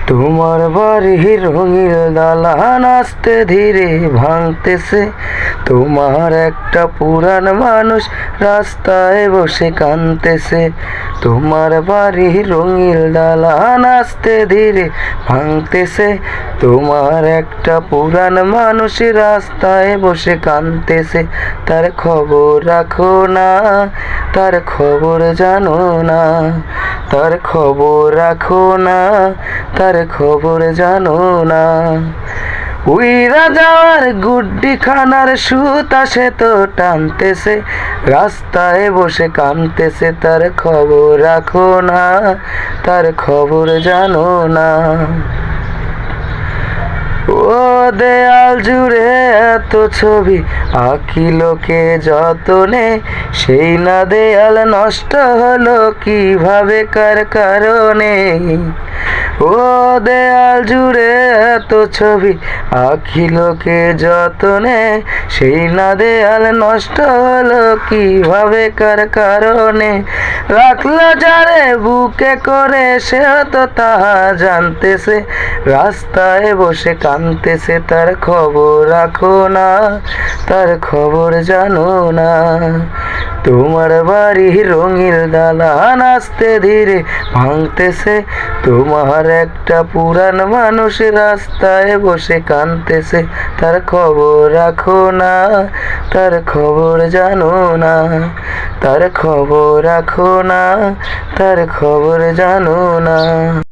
তোমার বাড়ির রঙিন দালান আস্তে ধীরে ভাঙতেছে। তোমার একটা পুরান মানুষ রাস্তায় বসে কাঁদতেছে। তোমার বাড়ির রঙিন দালান আস্তে ধীরে ভাঙতেছে। তোমার একটা পুরান মানুষ রাস্তায় বসে কাঁদতেছে। তার খবর রাখো না, তার খবর জানো না, তার খবর রাখো না, তার খবর জানো না। উইরা যাওয়ার গুড্ডি খানার সুতা সে তো টানতেছে, রাস্তায় বসে কাঁদতেছে। তার খবর রাখো না, তার খবর জানো না। ও দেয়াল জুড়ে এত ছবি আঁকিল কে যতনে, সেই না দেয়াল নষ্ট হলো কিভাবে কার কারণে। ও দেয়াল জুড়ে এত ছবি আঁকিল কে যতনে, সেই না দেয়াল নষ্ট হলো কিভাবে কার কারণে। রাখলো যারে বুকে করে সে তো তাহা জানতেছে, রাস্তায় বসে কাঁদতেছে। তার খবর রাখো না, তার খবর জানো না। তোমার বাড়ির রঙিন দালান আস্তে ধীরে ভাঙতেছে। তোমার একটা পুরান মানুষ রাস্তায় বসে কাঁদতেছে। তার খবর রাখো না, তার খবর জানো না, তার খবর রাখো না, তার খবর জানো না।